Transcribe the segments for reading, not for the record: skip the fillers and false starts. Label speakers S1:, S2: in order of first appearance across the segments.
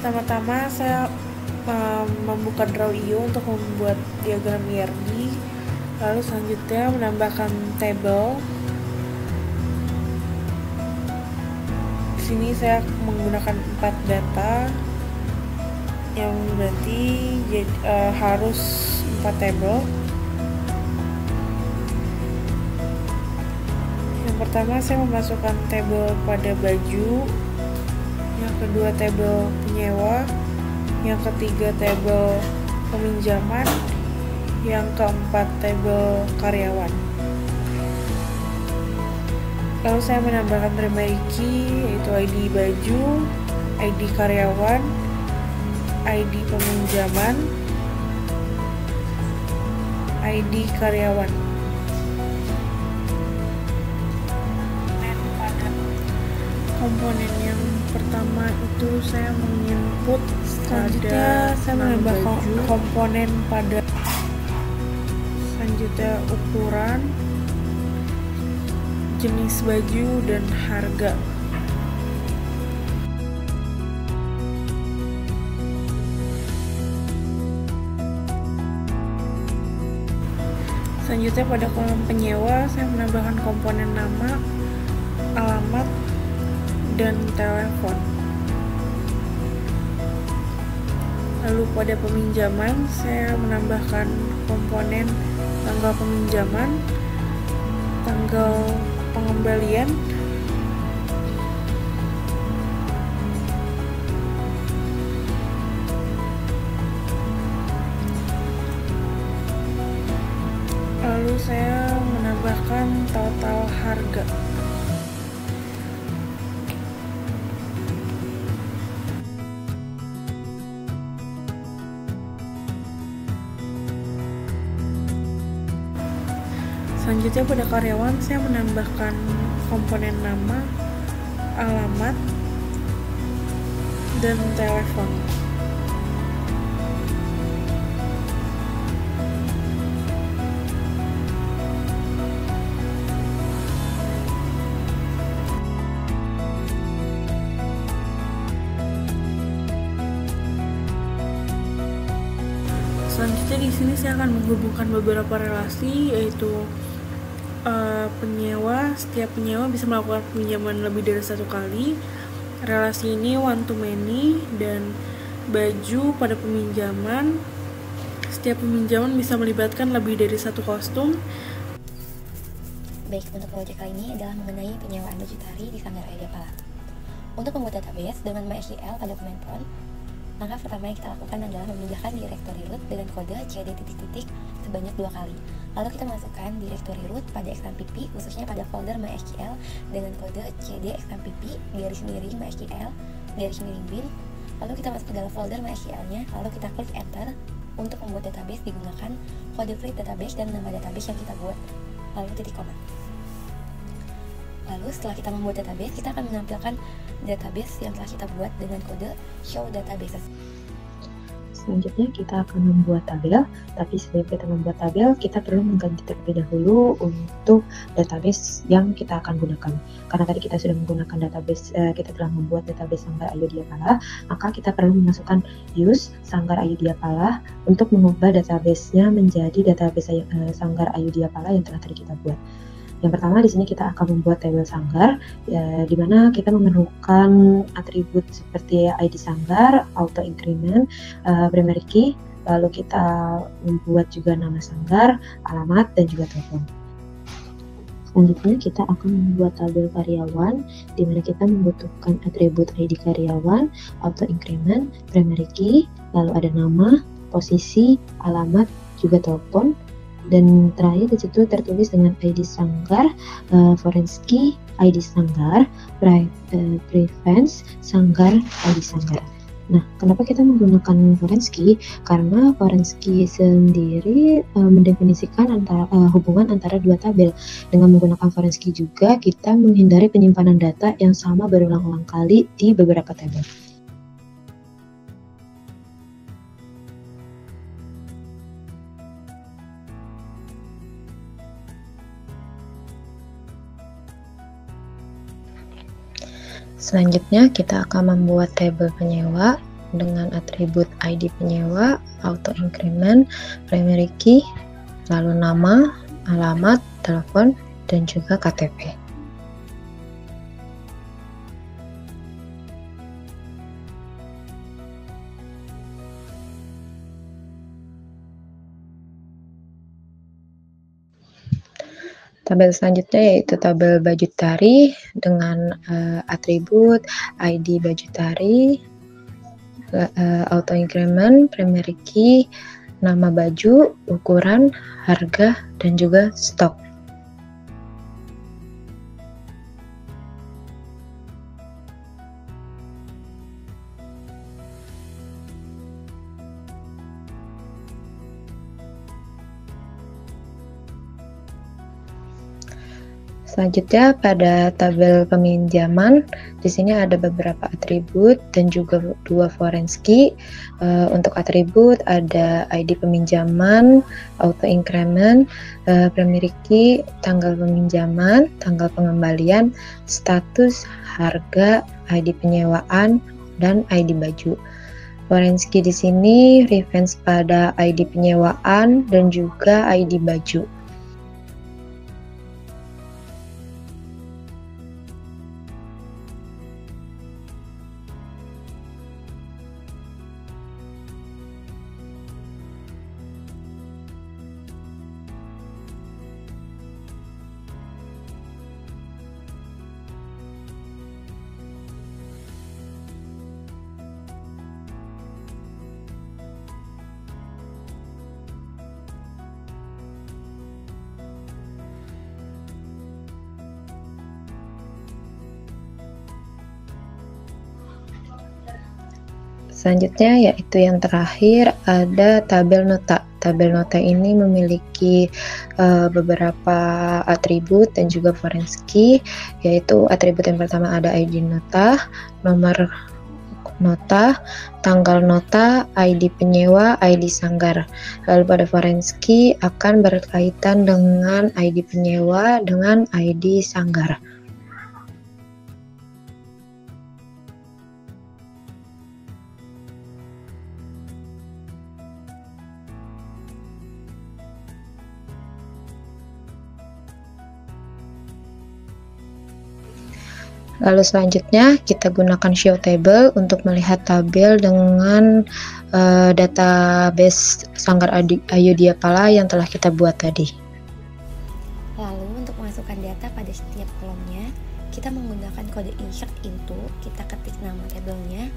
S1: Pertama-tama saya membuka Draw.io untuk membuat diagram IRD, lalu selanjutnya menambahkan tabel. Di sini saya menggunakan 4 data, yang berarti harus 4 tabel. Yang pertama saya memasukkan tabel pada baju, yang kedua tabel penyewa, yang ketiga tabel peminjaman, yang keempat tabel karyawan. Lalu saya menambahkan primary key, yaitu ID baju, ID karyawan, ID peminjaman, ID karyawan. Pada komponen yang pertama itu saya menginput, selanjutnya saya menambah komponen pada, selanjutnya ukuran, jenis baju, dan harga. Selanjutnya pada kolom penyewa saya menambahkan komponen nama, alamat, dan telepon. Lalu pada peminjaman saya menambahkan komponen tanggal peminjaman, tanggal pengembalian, lalu saya menambahkan total harga. Selanjutnya pada karyawan saya menambahkan komponen nama, alamat, dan telepon. Selanjutnya di sini saya akan menghubungkan beberapa relasi, yaitu penyewa. Setiap penyewa bisa melakukan pinjaman lebih dari 1 kali. Relasi ini one to many. Dan baju pada peminjaman, setiap peminjaman bisa melibatkan lebih dari 1 kostum.
S2: Baik, untuk proyek kali ini adalah mengenai penyewaan baju tari di Sanggar Ayudhya Pala. Untuk membuat database dengan MySQL pada Kemenpon, langkah pertama yang kita lakukan adalah memindahkan directory root dengan kode cd titik-titik sebanyak 2 kali. Lalu kita masukkan directory root pada XAMPP, khususnya pada folder MySQL dengan kode cd XAMPP _MySQL _bin. Lalu kita masuk ke dalam folder MySQL-nya, lalu kita klik enter. Untuk membuat database digunakan kode create database dan nama database yang kita buat, lalu titik koma. Lalu setelah kita membuat database, kita akan menampilkan database yang telah kita buat dengan kode show databases.
S3: Selanjutnya kita akan membuat tabel, tapi sebelum kita membuat tabel, kita perlu mengganti terlebih dahulu untuk database yang kita akan gunakan. Karena tadi kita sudah menggunakan database, kita telah membuat database Sanggar Ayudhya Pala, maka kita perlu memasukkan use Sanggar Ayudhya Pala untuk mengubah database-nya menjadi database Sanggar Ayudhya Pala yang telah tadi kita buat. Yang pertama di sini kita akan membuat tabel sanggar, di mana kita memerlukan atribut seperti ID sanggar, auto increment, primary key, lalu kita membuat juga nama sanggar, alamat, dan juga telepon. Selanjutnya kita akan membuat tabel karyawan, di mana kita membutuhkan atribut ID karyawan, auto increment, primary key, lalu ada nama, posisi, alamat, juga telepon. Dan terakhir di situ tertulis dengan ID sanggar, foreign key, ID sanggar, preference sanggar, ID sanggar. Nah, kenapa kita menggunakan foreign key? Karena foreign key sendiri mendefinisikan hubungan antara 2 tabel. Dengan menggunakan foreign key juga kita menghindari penyimpanan data yang sama berulang-ulang kali di beberapa tabel. Selanjutnya kita akan membuat tabel penyewa, dengan atribut ID penyewa, auto increment, primary key, lalu nama, alamat, telepon, dan juga KTP. Tabel selanjutnya yaitu tabel baju tari dengan atribut ID baju tari, auto increment, primary key, nama baju, ukuran, harga, dan juga stok. Selanjutnya pada tabel peminjaman, di sini ada beberapa atribut dan juga 2 foreign key. Untuk atribut ada ID peminjaman, auto increment, primary key, tanggal peminjaman, tanggal pengembalian, status, harga, ID penyewaan, dan ID baju. Foreign key di sini reference pada ID penyewaan dan juga ID baju. Selanjutnya yaitu yang terakhir ada tabel nota. Tabel nota ini memiliki beberapa atribut dan juga foreign key, yaitu atribut yang pertama ada ID nota, nomor nota, tanggal nota, ID penyewa, ID sanggar. Lalu pada foreign key akan berkaitan dengan ID penyewa dengan ID sanggar. Lalu selanjutnya kita gunakan show table untuk melihat tabel dengan database Sanggar Ayudiapala yang telah kita buat tadi.
S2: Lalu untuk memasukkan data pada setiap kolomnya, kita menggunakan kode insert into, kita ketik nama tabelnya,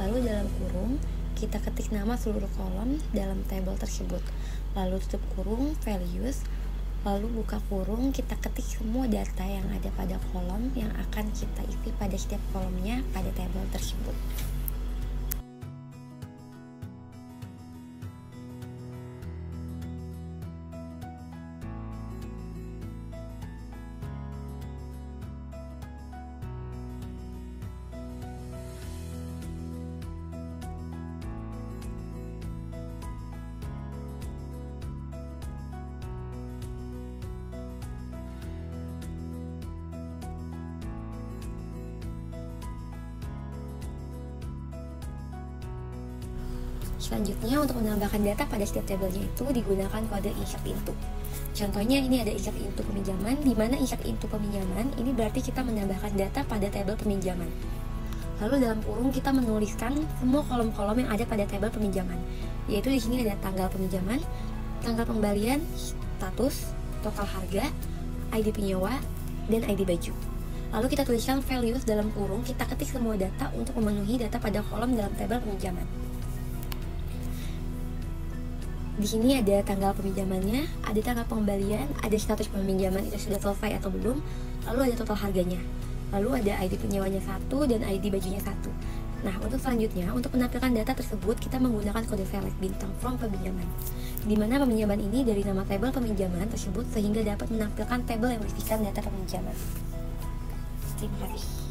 S2: lalu dalam kurung kita ketik nama seluruh kolom dalam tabel tersebut, lalu tutup kurung values, lalu buka kurung, kita ketik semua data yang ada pada kolom yang akan kita isi pada setiap kolomnya pada tabel tersebut. Selanjutnya, untuk menambahkan data pada setiap tabelnya itu digunakan kode insert into. Contohnya ini ada insert into peminjaman, di mana insert into peminjaman ini berarti kita menambahkan data pada tabel peminjaman. Lalu dalam kurung kita menuliskan semua kolom-kolom yang ada pada tabel peminjaman, yaitu di sini ada tanggal peminjaman, tanggal pengembalian, status, total harga, ID penyewa, dan ID baju. Lalu kita tuliskan values dalam kurung, kita ketik semua data untuk memenuhi data pada kolom dalam tabel peminjaman. Di sini ada tanggal peminjamannya, ada tanggal pengembalian, ada status peminjaman itu sudah selesai atau belum, lalu ada total harganya, lalu ada ID penyewanya 1 dan ID bajunya 1. Nah, untuk selanjutnya, untuk menampilkan data tersebut kita menggunakan kode select bintang from peminjaman, di mana peminjaman ini dari nama tabel peminjaman tersebut sehingga dapat menampilkan tabel yang berisikan data peminjaman. Terima kasih.